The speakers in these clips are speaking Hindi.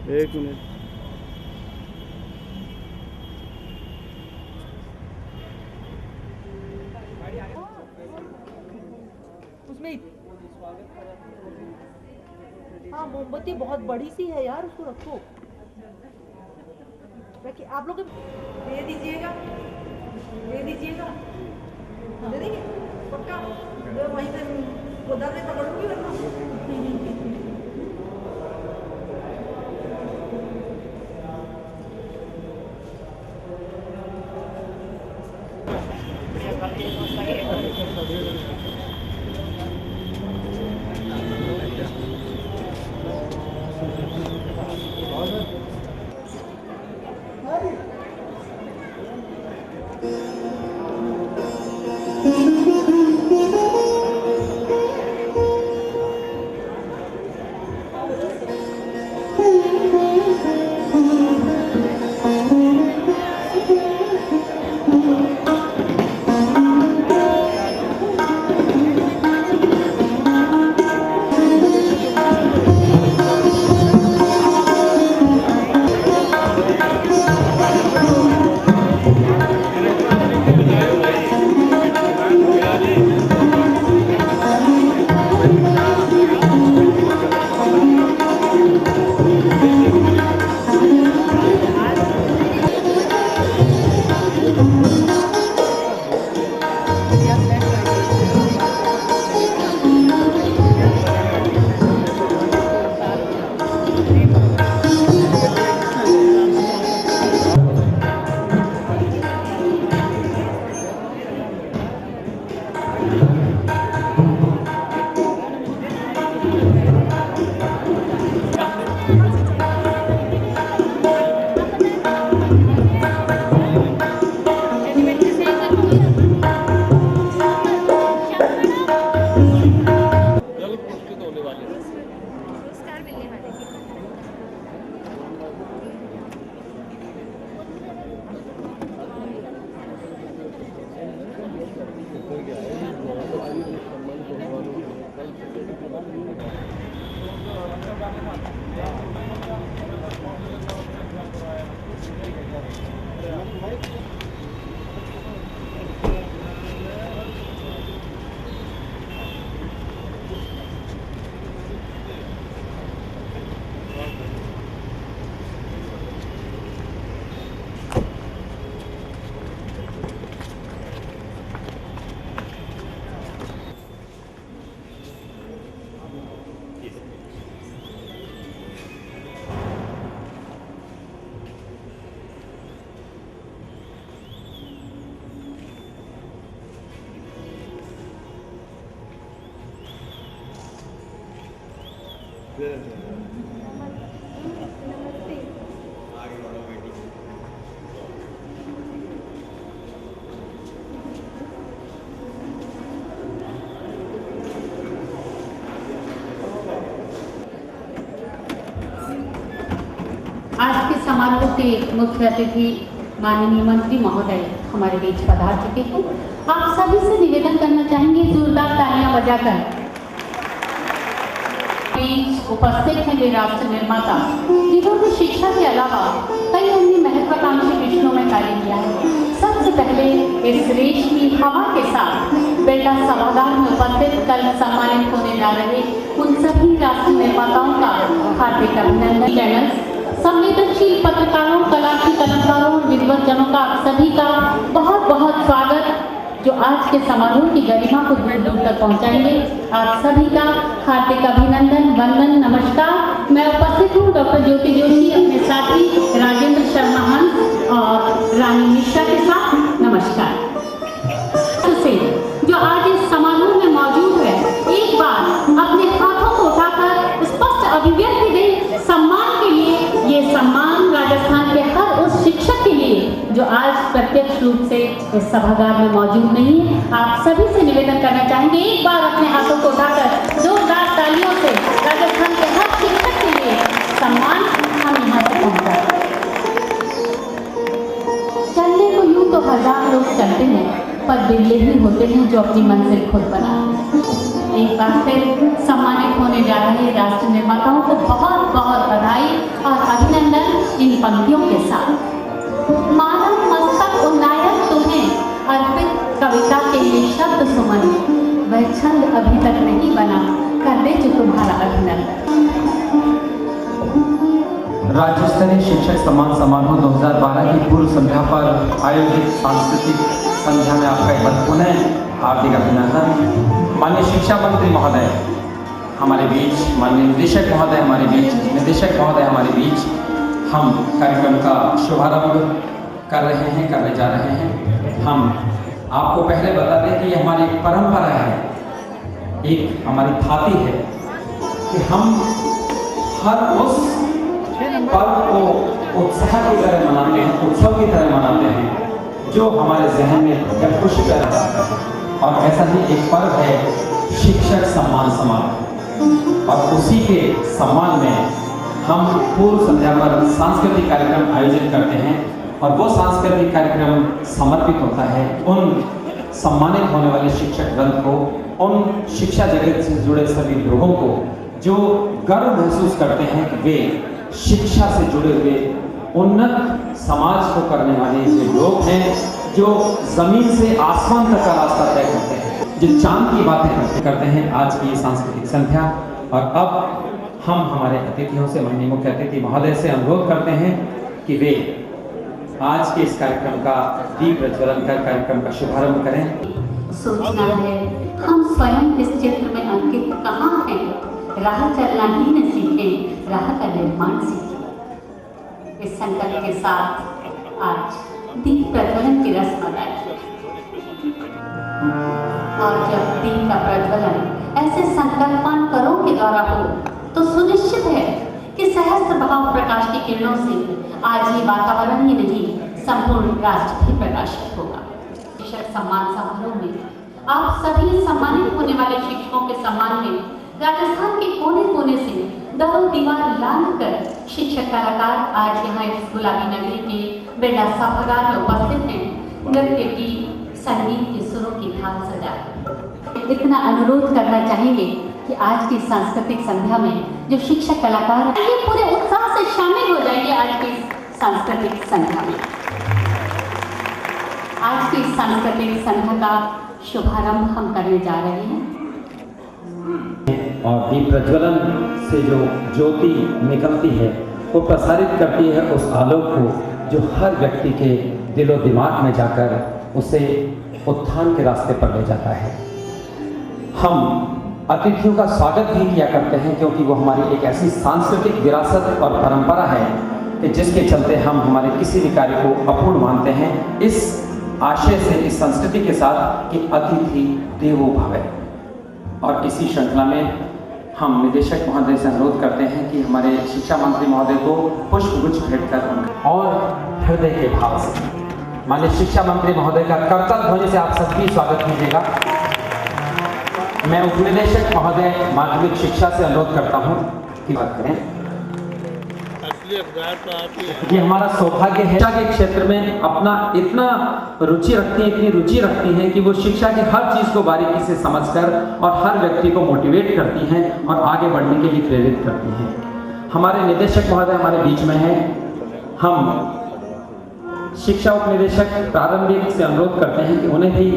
एक मिनट। उसमें हाँ मोमबत्ती बहुत बड़ी सी है यार, उसको रखो। रखिए आप लोग दे दीजिएगा, दे दीजिएगा, दे देंगे पक्का। वहीं से गोदाम में पकड़ूंगी वरना। आज के समारोह के मुख्य अतिथि माननीय मंत्री महोदय हमारे बीच पधार चुके हैं। आप सभी से निवेदन करना चाहेंगे जोरदार तालियां बजाकर। बीच उपस्थित हैं वे राष्ट्र निर्माता जिन्होंने शिक्षा के अलावा कई अन्य महत्वाकांक्षी विषयों में कार्य किया है। सबसे पहले इस रेशमी हवा के साथ बेटा सभागार में उपस्थित कल सम्मानित होने जा रहे उन सभी राष्ट्र निर्माताओं का हार्दिक अभिनंदन। चैनल संवेदनशील पत्रकारों, कला के कलाकारों और विद्वत जनों का आप सभी का बहुत बहुत स्वागत जो आज के समारोह की गरिमा को दूर दूर तक पहुंचाएंगे। आप सभी का हार्दिक अभिनंदन, वंदन, नमस्कार। मैं उपस्थित हूँ डॉक्टर ज्योति जोशी अपने साथी राजेंद्र शर्मा हंस और रानी मिश्रा के साथ। नमस्कार। जो आज इस समारोह में मौजूद है एक बार अपने हाथों को उठाकर स्पष्ट अभिव्यक्ति दें सम्मान के लिए। ये सम्मान राजस्थान के हर उस शिक्षक के लिए जो आज प्रत्यक्ष रूप से इस सभागार में मौजूद नहीं है। आप सभी से निवेदन करना चाहेंगे एक बार अपने हाथों को उठाकर जोरदार तालियों से राजस्थान के हर शिक्षक के लिए सम्मान हम यहाँ से पहुँचा। चलने को यूँ तो हजार लोग चलते हैं पर बिरले ही होते हैं जो अपनी मंजिल खुद बनाते हैं। एक बार फिर सम्मानित होने जा रहे राष्ट्र निर्माताओं को बहुत बहुत बधाई और अभिनंदन इन पंक्तियों के साथ। मानव मस्तक उन्नायक तुम्हें अर्पित कविता के ये शब्द सुमन, वह छंद अभी तक नहीं बना, कर दे जो तुम्हारा अभिनंदन। राज्य स्तरीय शिक्षक सम्मान समारोह 2012 की पूर्व संध्या पर आयोजित सांस्कृतिक संध्या में आपका एक बार पुनः हार्दिक अभिनंदन। माननीय शिक्षा मंत्री महोदय हमारे बीच, माननीय निदेशक महोदय हमारे बीच, निदेशक महोदय हमारे बीच, हम कार्यक्रम का शुभारंभ करने जा रहे हैं। हम आपको पहले बता दें कि ये हमारी एक परंपरा है, एक हमारी थाती है कि हम हर उस पर्व को उत्साह की तरह मनाते हैं, उत्सव की तरह मनाते हैं जो हमारे जहन में जब खुशी पैदा करता है। और ऐसा ही एक पर्व है शिक्षक सम्मान समारोह, और उसी के सम्मान में हम पूर्व संध्या पर सांस्कृतिक कार्यक्रम आयोजित करते हैं। और वो सांस्कृतिक कार्यक्रम समर्पित होता है उन सम्मानित होने वाले शिक्षक वृंद को, उन शिक्षा जगत से जुड़े सभी लोगों को जो गर्व महसूस करते हैं कि वे शिक्षा से जुड़े हुए उन्नत समाज को करने वाले जो लोग हैं, जो जमीन से आसमान तक का रास्ता तय करते हैं, जो चांद की बातें करते हैं। आज की सांस्कृतिक संध्या, और अब हम हमारे अतिथियों से, माननीय मुख्य अतिथि महोदय से अनुरोध करते हैं कि वे आज के इस कार्यक्रम का दीप प्रज्वलन कर कार्यक्रम का शुभारंभ करें। सोचना है हम स्वयं इस चित्र में अंकित कहाँ हैं, राह चलना ही न सीखें, राह का निर्माण सीखें। इस संकल्प के साथ आज दीप प्रज्वलन की रस्म अदा की, और जब दीप का प्रज्वलन ऐसे संकल्पवान करों के द्वारा हो तो सुनिश्चित है कि सहस्त्र भाव प्रकाश की किरणों से आज ये वातावरण ही नहीं, संपूर्ण राष्ट्र भी प्रकाशित होगा। शिक्षक सम्मान समारोह में आप सभी सम्मानित होने वाले शिक्षकों के सम्मान में राजस्थान के कोने कोने से दरो दीवार लांघ कर शिक्षक कलाकार आज यहाँ इस गुलाबी नगरी के बिरला सभागार में उपस्थित हैं। नृत्य की, संगीत के सुरों की थाल सजा इतना अनुरोध करना चाहेंगे कि आज की सांस्कृतिक संध्या में जो शिक्षक कलाकार हैं ये पूरे उत्साह से शामिल हो जाएंगे। आज की सांस्कृतिक संध्या में, आज की सांस्कृतिक संध्या का शुभारंभ हम करने जा रहे हैं। और दीप प्रज्वलन से जो ज्योति निकलती है वो प्रसारित करती है उस आलोक को जो हर व्यक्ति के दिलो दिमाग में जाकर उसे उत्थान के रास्ते पर ले जाता है। हम अतिथियों का स्वागत भी किया करते हैं क्योंकि वो हमारी एक ऐसी सांस्कृतिक विरासत और परंपरा है कि जिसके चलते हम हमारे किसी भी कार्य को अपूर्ण मानते हैं, इस आशय से, इस संस्कृति के साथ कि अतिथि देवो भव। और इसी श्रृंखला में हम निदेशक महोदय से अनुरोध करते हैं कि हमारे शिक्षा मंत्री महोदय को पुष्पगुच्छ भेंट कर और हृदय के भाव से माननीय शिक्षा मंत्री महोदय का करतल ध्वनि से आप सभी स्वागत कीजिएगा। मैं उपनिदेशक महोदय माध्यमिक शिक्षा से अनुरोध करता हूँ कि बात करें। ये हमारा सौभाग्य है शिक्षा के क्षेत्र में अपना इतना रुचि रखती है, इतनी रुचि रखती हैं कि वो शिक्षा की हर चीज़ को बारीकी से समझकर और हर व्यक्ति को मोटिवेट करती हैं और आगे बढ़ने के लिए प्रेरित करती हैं। हमारे निदेशक महोदय हमारे बीच में हैं। हम शिक्षा उपनिदेशक प्रारंभिक से अनुरोध करते हैं कि उन्हें भी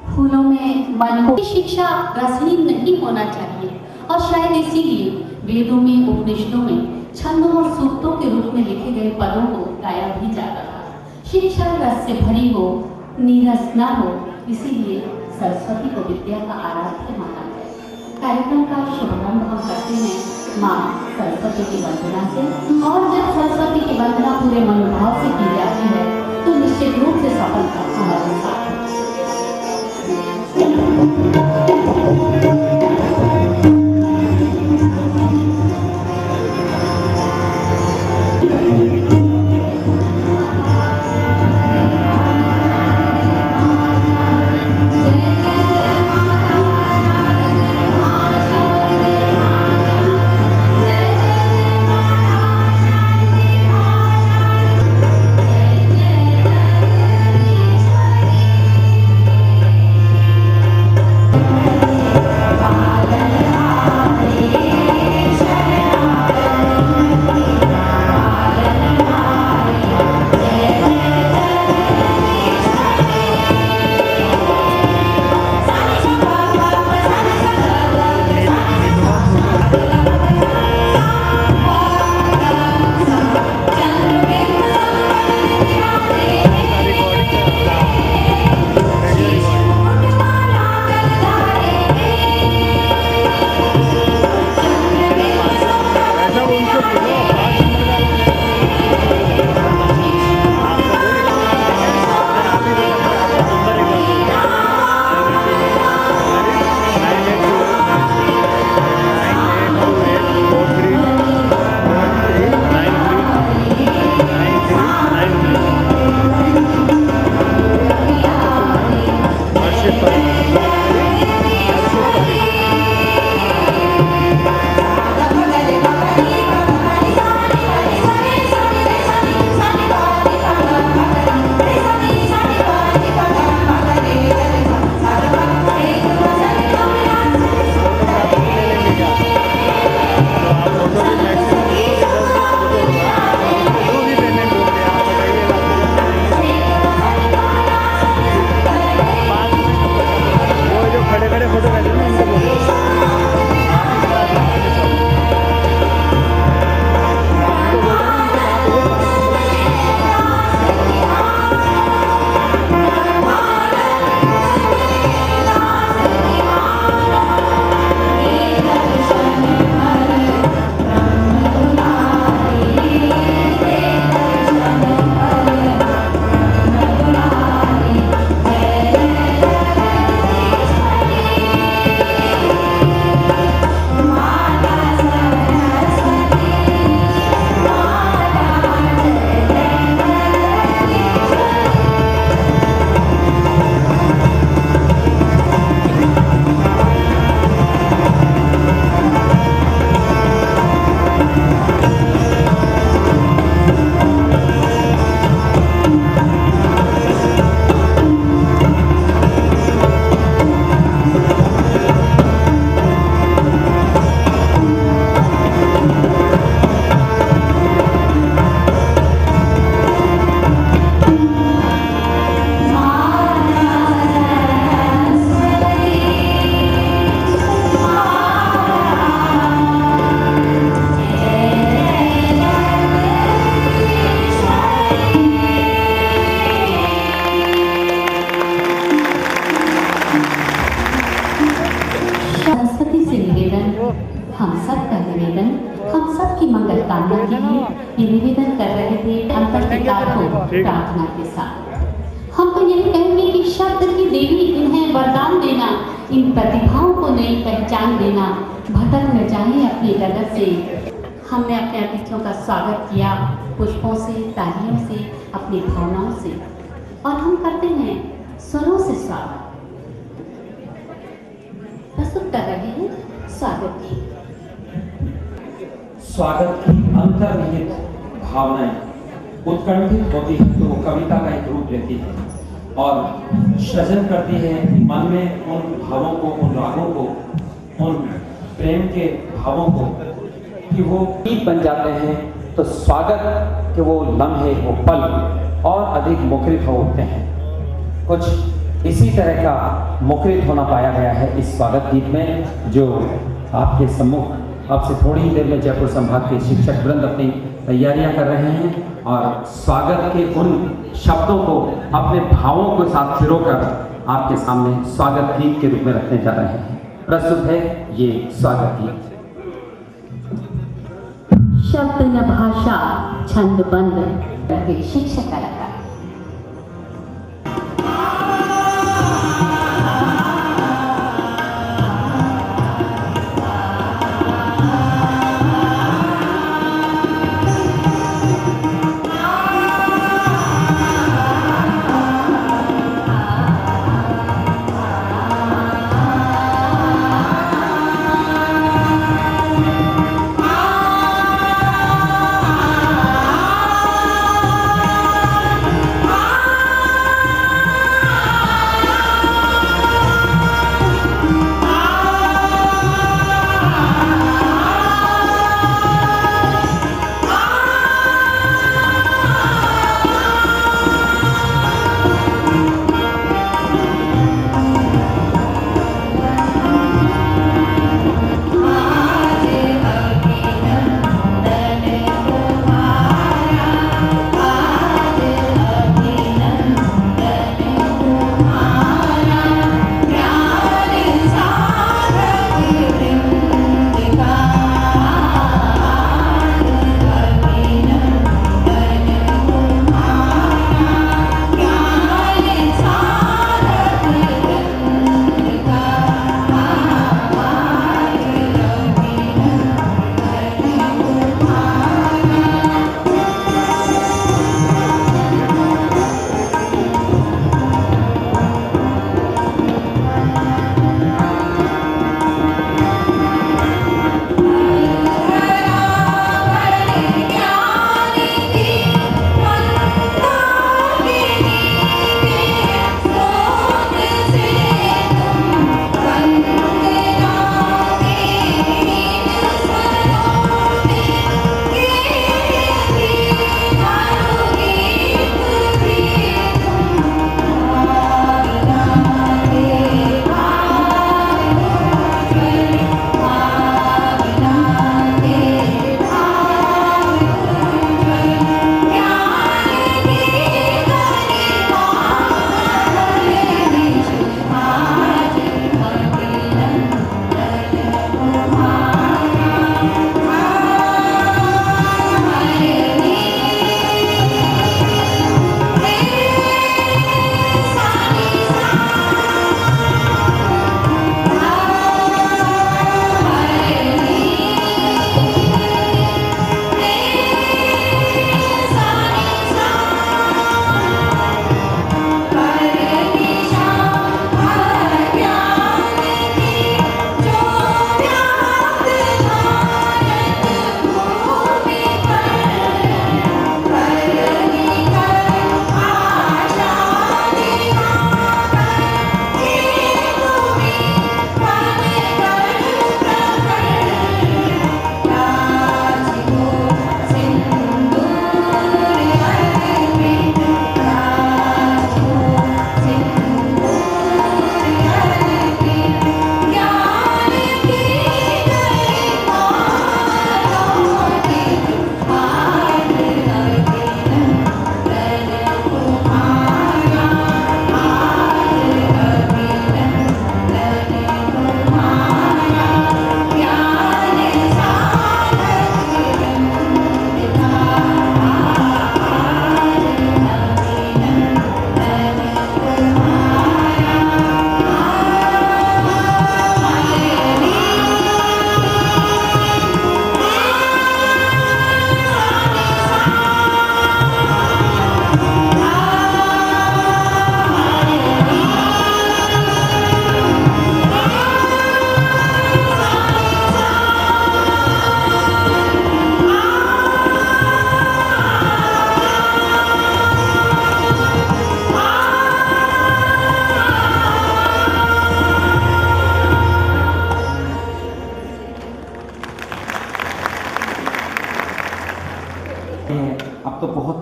फूलों में मन को शिक्षा रसहीन नहीं होना चाहिए, और शायद इसीलिए वेदों में, उपनिषदों में छंदों और सूक्तों के रूप में लिखे गए पदों को गाया भी जाता था। शिक्षा रस से भरी हो, नीरस न हो, इसीलिए सरस्वती को विद्या का आराध्य माना गया। कार्यक्रम का शुभारंभ हम करते हैं माँ सरस्वती की वंदना से, और जब सरस्वती की वंदना पूरे मनोभाव से की जाती है तो निश्चित रूप से सफलता हमारे साथ है। हम सब का निवेदन, हम सब की मंगल कामना के लिए ये निवेदन कर रहे थे अंतर पिता को प्रार्थना के साथ। हम तो यही कहेंगे कि शब्द की देवी इन्हें वरदान देना, इन प्रतिभाओं को नई पहचान देना, भटक न जाए अपनी जगत से। हमने अपने अतिथियों का स्वागत किया पुष्पों से, तालियों से, अपनी भावनाओं से, और हम करते हैं स्वरों से स्वागत। प्रस्तुत कर रहे हैं स्वागत की। स्वागत की अंतर्निहित भावनाएं उत्कंठित होती है तो वो कविता का एक रूप लेती है और सृजन करती है मन में उन भावों को, उन रागों को, उन प्रेम के भावों को कि वो गीत बन जाते हैं। तो स्वागत के वो लम्हे, वो पल और अधिक मुखरित हो उठते हैं। कुछ इसी तरह का मुखरित होना पाया गया है इस स्वागत गीत में, जो आपके सम्मुख आपसे थोड़ी ही देर में जयपुर संभाग के शिक्षक वृंद अपनी तैयारियां कर रहे हैं और स्वागत के उन शब्दों को अपने भावों के साथ सिरोकर आपके सामने स्वागत गीत के रूप में रखने जा रहे हैं। प्रस्तुत है ये स्वागत गीत। शब्द न भाषा छंद बंद करके शिक्षक कलाकार।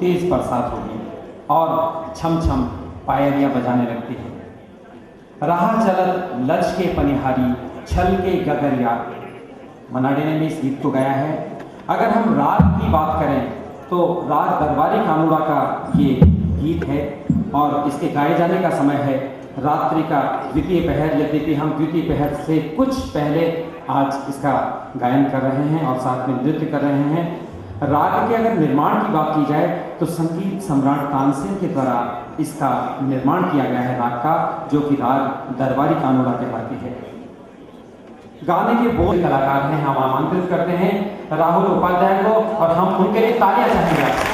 तेज बरसात होगी और छम छम पायलियाँ बजाने लगती है। राह चलत लच के पनिहारी छल के गगरिया, मनाडे ने भी इस गीत को गाया है। अगर हम राग की बात करें तो राग दरबारी कानूड़ा का ये गीत है और इसके गाए जाने का समय है रात्रि का द्वितीय पहर। यद्यपि हम द्वितीय पहर से कुछ पहले आज इसका गायन कर रहे हैं और साथ में नृत्य कर रहे हैं। राग के अगर निर्माण की बात की जाए तो संगीत सम्राट तानसेन के द्वारा इसका निर्माण किया गया है राग का, जो कि राग दरबारी कानूड़ा कहलाती है। गाने के बोल कलाकार हैं, हम आमंत्रित करते हैं राहुल उपाध्याय को और हम उनके लिए तालियां चाहेंगे।